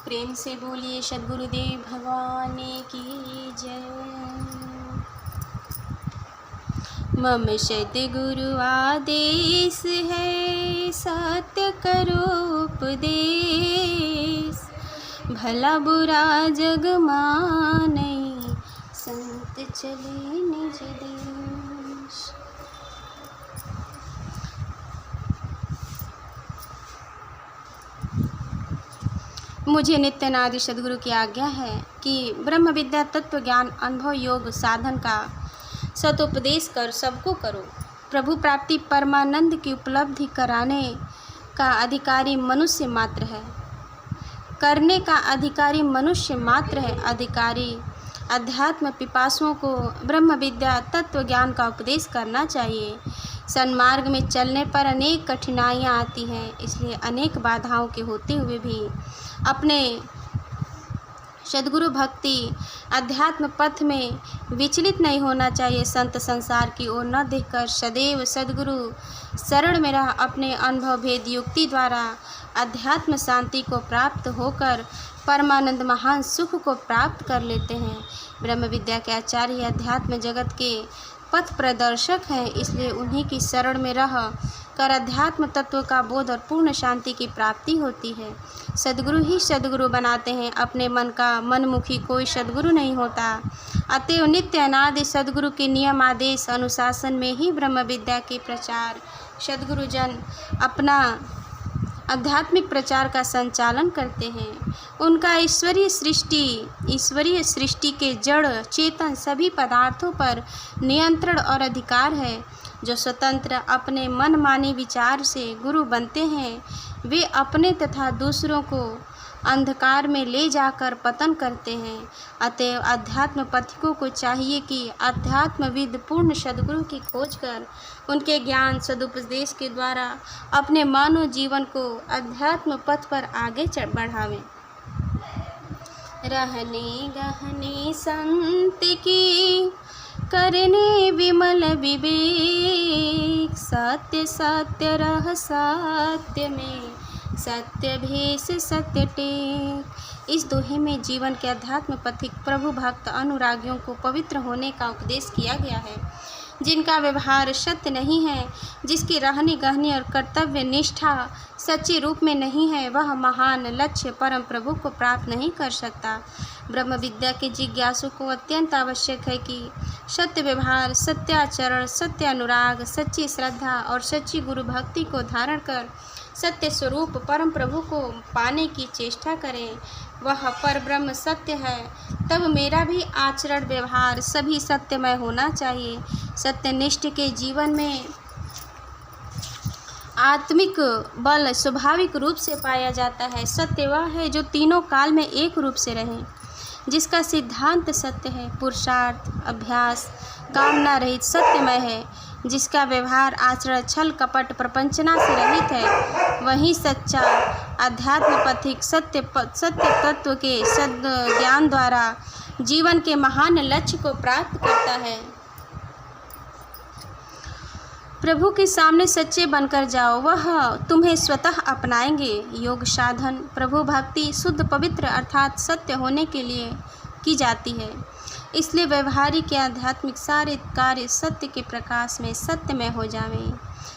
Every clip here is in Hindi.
प्रेम से बोलिए सद्गुरुदेव भगवान की जय। मम सद्गुरु आदेश है, सत्य करो उपदेश, भला बुरा जग मानै, संत चले निज देश। मुझे नित्यानादि सद्गुरु की आज्ञा है कि ब्रह्म विद्या तत्व ज्ञान अनुभव योग साधन का सदुपदेश कर सबको करो। प्रभु प्राप्ति परमानंद की उपलब्धि कराने का अधिकारी मनुष्य मात्र है, करने का अधिकारी मनुष्य मात्र है। अधिकारी अध्यात्म पिपासुओं को ब्रह्म विद्या तत्व ज्ञान का उपदेश करना चाहिए। सन्मार्ग में चलने पर अनेक कठिनाइयाँ आती हैं, इसलिए अनेक बाधाओं के होते हुए भी अपने सद्गुरु भक्ति अध्यात्म पथ में विचलित नहीं होना चाहिए। संत संसार की ओर न देखकर सदैव सद्गुरु शरण में रह अपने अनुभव भेद युक्ति द्वारा अध्यात्म शांति को प्राप्त होकर परमानंद महान सुख को प्राप्त कर लेते हैं। ब्रह्म विद्या के आचार्य अध्यात्म जगत के पथ प्रदर्शक हैं, इसलिए उन्हीं की शरण में रह कर अध्यात्म तत्व का बोध और पूर्ण शांति की प्राप्ति होती है। सद्गुरु ही सद्गुरु बनाते हैं, अपने मन का मनमुखी कोई सद्गुरु नहीं होता। अतएव नित्य अनादि सद्गुरु के नियम आदेश अनुशासन में ही ब्रह्म विद्या के प्रचार सद्गुरुजन अपना आध्यात्मिक प्रचार का संचालन करते हैं। उनका ईश्वरीय सृष्टि के जड़ चेतन सभी पदार्थों पर नियंत्रण और अधिकार है। जो स्वतंत्र अपने मनमानी विचार से गुरु बनते हैं, वे अपने तथा दूसरों को अंधकार में ले जाकर पतन करते हैं। अतएव अध्यात्म पथिकों को चाहिए कि अध्यात्मविद पूर्ण सद्गुरु की खोज कर उनके ज्ञान सदुपदेश के द्वारा अपने मानव जीवन को अध्यात्म पथ पर आगे बढ़ावें। रहने गहने संत की करने विमल विवेक, सत्य सत्य रह सत्य में, सत्य भेष सत्य टेक। इस दोहे में जीवन के अध्यात्म पथिक प्रभु भक्त अनुरागियों को पवित्र होने का उपदेश किया गया है। जिनका व्यवहार सत्य नहीं है, जिसकी रहनी गहनी और कर्तव्य निष्ठा सच्चे रूप में नहीं है, वह महान लक्ष्य परम प्रभु को प्राप्त नहीं कर सकता। ब्रह्म विद्या के जिज्ञासु को अत्यंत आवश्यक है कि सत्य व्यवहार, सत्याचरण, सत्य अनुराग, सच्ची श्रद्धा और सच्ची गुरु भक्ति को धारण कर सत्य स्वरूप परम प्रभु को पाने की चेष्टा करें। वह पर ब्रह्म सत्य है, तब मेरा भी आचरण व्यवहार सभी सत्यमय होना चाहिए। सत्यनिष्ठ के जीवन में आत्मिक बल स्वाभाविक रूप से पाया जाता है। सत्य वह है जो तीनों काल में एक रूप से रहे, जिसका सिद्धांत सत्य है, पुरुषार्थ अभ्यास कामना रहित सत्यमय है, जिसका व्यवहार आचरण छल कपट प्रपंचना से रहित है। वही सच्चा अध्यात्म पथिक सत्य तत्व के सद ज्ञान द्वारा जीवन के महान लक्ष्य को प्राप्त करता है। प्रभु के सामने सच्चे बनकर जाओ, वह तुम्हें स्वतः अपनाएंगे। योग साधन प्रभु भक्ति शुद्ध पवित्र अर्थात सत्य होने के लिए की जाती है, इसलिए व्यवहारिक या आध्यात्मिक सारे कार्य सत्य के प्रकाश में सत्यमय हो जावें।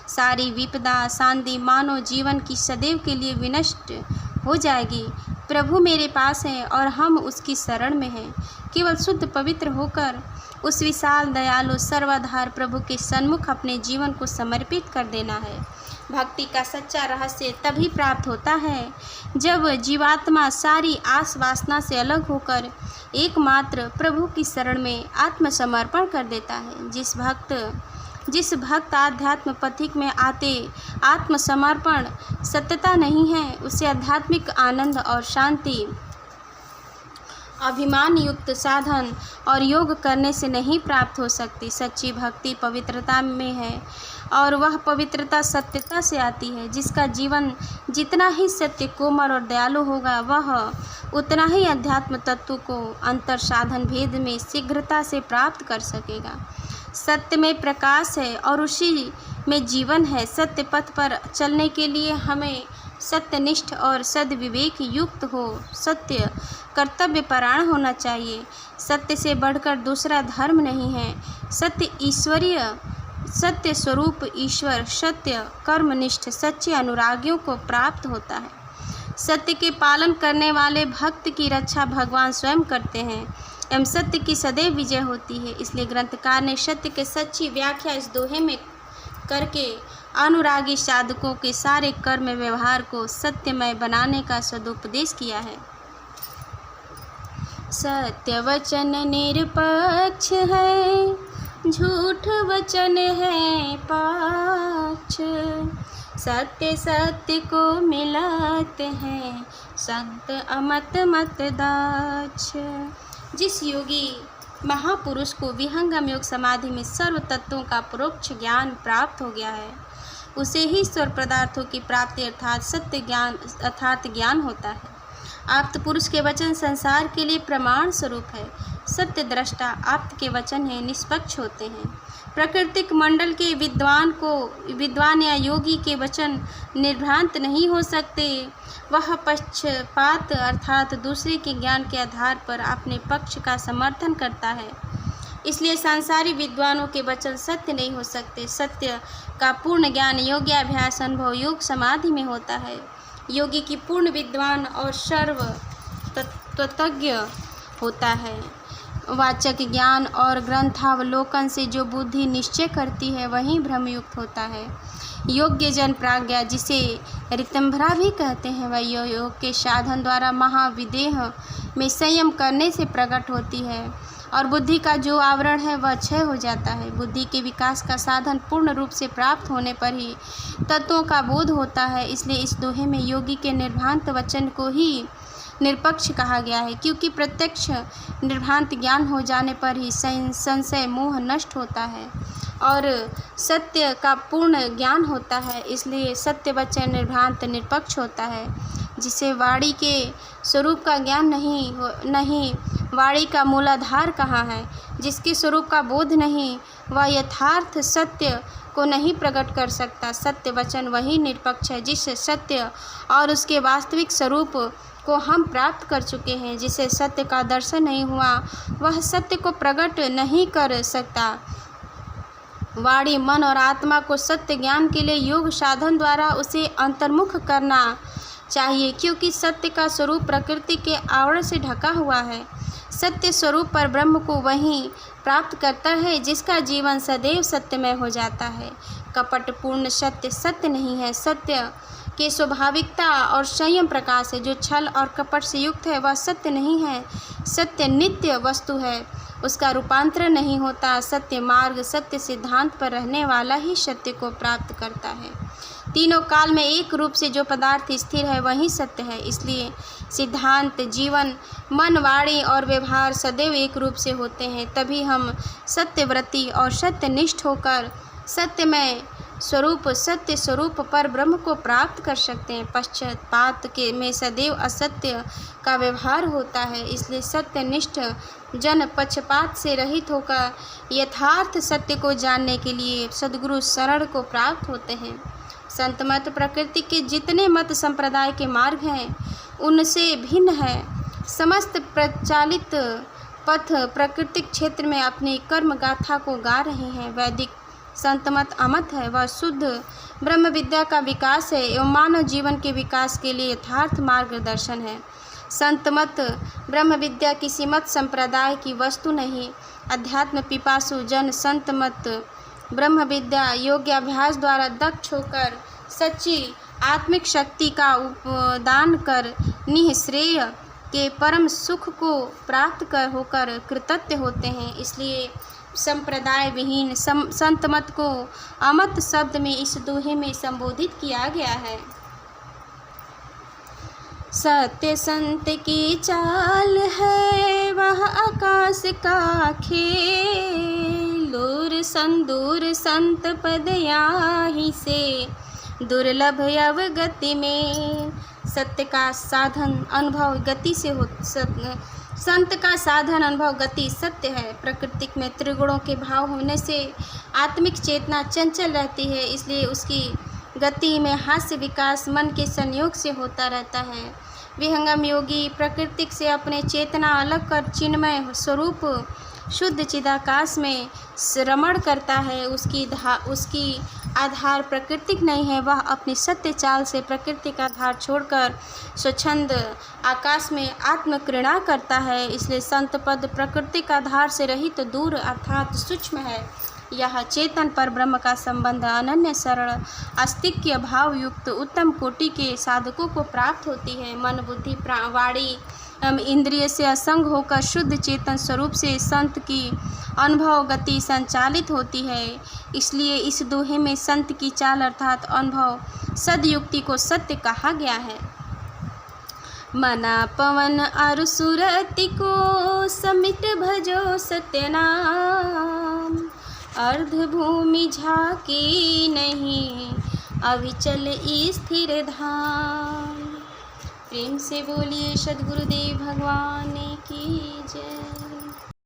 सारी विपदा शांति मानव जीवन की सदैव के लिए विनष्ट हो जाएगी। प्रभु मेरे पास है और हम उसकी शरण में हैं। केवल शुद्ध पवित्र होकर उस विशाल दयालु सर्वाधार प्रभु के सन्मुख अपने जीवन को समर्पित कर देना है। भक्ति का सच्चा रहस्य तभी प्राप्त होता है जब जीवात्मा सारी आस वासना से अलग होकर एकमात्र प्रभु की शरण में आत्मसमर्पण कर देता है। जिस भक्त आध्यात्म पथिक में आते आत्मसमर्पण सत्यता नहीं है, उसे आध्यात्मिक आनंद और शांति अभिमान युक्त साधन और योग करने से नहीं प्राप्त हो सकती। सच्ची भक्ति पवित्रता में है और वह पवित्रता सत्यता से आती है। जिसका जीवन जितना ही सत्य कोमल और दयालु होगा, वह उतना ही अध्यात्म तत्व को अंतर साधन भेद में शीघ्रता से प्राप्त कर सकेगा। सत्य में प्रकाश है और उसी में जीवन है। सत्य पथ पर चलने के लिए हमें सत्यनिष्ठ और सद्विवेक युक्त हो। सत्य कर्तव्य परायण होना चाहिए। सत्य से बढ़कर दूसरा धर्म नहीं है। सत्य स्वरूप ईश्वर सत्य कर्मनिष्ठ सच्चे अनुरागियों को प्राप्त होता है। सत्य के पालन करने वाले भक्त की रक्षा भगवान स्वयं करते हैं एवं सत्य की सदैव विजय होती है। इसलिए ग्रंथकार ने सत्य के सच्ची व्याख्या इस दोहे में करके अनुरागी साधकों के सारे कर्म व्यवहार को सत्यमय बनाने का सदुपदेश किया है। सत्य वचन निरपक्ष है, झूठ वचन है पाक्ष। सत्य सत्य को मिलाते हैं, संत अमत मत दाक्ष। जिस योगी महापुरुष को विहंगम योग समाधि में सर्व तत्वों का परोक्ष ज्ञान प्राप्त हो गया है, उसे ही ईश्वर पदार्थों की प्राप्ति अर्थात सत्य ज्ञान अर्थात ज्ञान होता है। आप्त पुरुष के वचन संसार के लिए प्रमाण स्वरूप है। सत्य दृष्टा आप्त के वचन है, निष्पक्ष होते हैं। प्राकृतिक मंडल के विद्वान या योगी के वचन निर्भ्रांत नहीं हो सकते। वह पक्षपात अर्थात दूसरे के ज्ञान के आधार पर अपने पक्ष का समर्थन करता है। इसलिए सांसारिक विद्वानों के वचन सत्य नहीं हो सकते। सत्य का पूर्ण ज्ञान योग्याभ्यास अनुभव योग समाधि में होता है। योगी की पूर्ण विद्वान और सर्व तत्वज्ञ होता है। वाचक ज्ञान और ग्रंथावलोकन से जो बुद्धि निश्चय करती है वही भ्रमयुक्त होता है। योग्य जन प्राज्ञा जिसे ऋतंभरा भी कहते हैं, वह योग के साधन द्वारा महाविदेह में संयम करने से प्रकट होती है और बुद्धि का जो आवरण है वह क्षय हो जाता है। बुद्धि के विकास का साधन पूर्ण रूप से प्राप्त होने पर ही तत्वों का बोध होता है। इसलिए इस दोहे में योगी के निर्भ्रांत वचन को ही निरपक्ष कहा गया है, क्योंकि प्रत्यक्ष निर्भ्रांत ज्ञान हो जाने पर ही संशय मोह नष्ट होता है और सत्य का पूर्ण ज्ञान होता है। इसलिए सत्य वचन निर्भ्रांत निरपक्ष होता है। जिसे वाणी के स्वरूप का ज्ञान नहीं वाणी का मूलाधार कहाँ है, जिसके स्वरूप का बोध नहीं वह यथार्थ सत्य को नहीं प्रकट कर सकता। सत्य वचन वही निरपक्ष है जिस सत्य और उसके वास्तविक स्वरूप को हम प्राप्त कर चुके हैं। जिसे सत्य का दर्शन नहीं हुआ वह सत्य को प्रकट नहीं कर सकता। वाणी मन और आत्मा को सत्य ज्ञान के लिए योग साधन द्वारा उसे अंतर्मुख करना चाहिए, क्योंकि सत्य का स्वरूप प्रकृति के आवरण से ढका हुआ है। सत्य स्वरूप पर ब्रह्म को वही प्राप्त करता है जिसका जीवन सदैव सत्यमय हो जाता है। कपटपूर्ण सत्य सत्य नहीं है। सत्य के स्वाभाविकता और संयम प्रकाश है। जो छल और कपट से युक्त है वह सत्य नहीं है। सत्य नित्य वस्तु है, उसका रूपांतरण नहीं होता। सत्य मार्ग सत्य सिद्धांत पर रहने वाला ही सत्य को प्राप्त करता है। तीनों काल में एक रूप से जो पदार्थ स्थिर है वही सत्य है। इसलिए सिद्धांत जीवन मन वाणी और व्यवहार सदैव एक रूप से होते हैं। तभी हम सत्यव्रती और सत्यनिष्ठ होकर सत्यमय स्वरूप सत्य स्वरूप पर ब्रह्म को प्राप्त कर सकते हैं। पश्चात के में सदैव असत्य का व्यवहार होता है। इसलिए सत्यनिष्ठ जन पक्षपात से रहित होकर यथार्थ सत्य को जानने के लिए सद्गुरु शरण को प्राप्त होते हैं। संत मत प्रकृति के जितने मत संप्रदाय के मार्ग हैं उनसे भिन्न है। समस्त प्रचालित पथ प्राकृतिक क्षेत्र में अपनी कर्म गाथा को गा रहे हैं। वैदिक संत मत अमत है, वह शुद्ध ब्रह्म विद्या का विकास है एवं मानव जीवन के विकास के लिए यथार्थ मार्गदर्शन है। संत मत ब्रह्म विद्या किसी मत संप्रदाय की वस्तु नहीं। अध्यात्म पिपासु जन संत मत ब्रह्म विद्या योग्याभ्यास द्वारा दक्ष होकर सच्ची आत्मिक शक्ति का उपदान कर निःश्रेय के परम सुख को प्राप्त कर होकर कृतज्ञ होते हैं। इसलिए संप्रदाय विहीन संत मत को अमत शब्द में इस दोहे में संबोधित किया गया है। सत्य संत की चाल है वह आकाश का खेल, दूर संत पद याहि से दुर्लभ अवगति में। सत्य का साधन अनुभव गति से हो संत का साधन अनुभव गति सत्य है। प्रकृति में त्रिगुणों के भाव होने से आत्मिक चेतना चंचल रहती है, इसलिए उसकी गति में हास्य विकास मन के संयोग से होता रहता है। विहंगम योगी प्रकृति से अपने चेतना अलग कर चिन्मय स्वरूप शुद्ध चिदाकाश में रमण करता है। उसकी आधार प्राकृतिक नहीं है, वह अपनी सत्य चाल से प्रकृति का आधार छोड़कर स्वच्छंद आकाश में आत्मक्रीड़ा करता है। इसलिए संत पद प्रकृति का आधार से रहित तो दूर अर्थात सूक्ष्म है। यह चेतन पर ब्रह्म का संबंध अनन्य सरल अस्तिक्य भाव युक्त उत्तम कोटि के साधकों को प्राप्त होती है। मन बुद्धि वाणी इंद्रिय से असंग होकर शुद्ध चेतन स्वरूप से संत की अनुभव गति संचालित होती है। इसलिए इस दोहे में संत की चाल अर्थात अनुभव सदयुक्ति को सत्य कहा गया है। मना पवन अरु सुरति को समित भजो सत्यनाम, अर्ध भूमि झाकी नहीं अविचल स्थिर धाम। प्रेम से बोलिए सद्गुरुदेव भगवान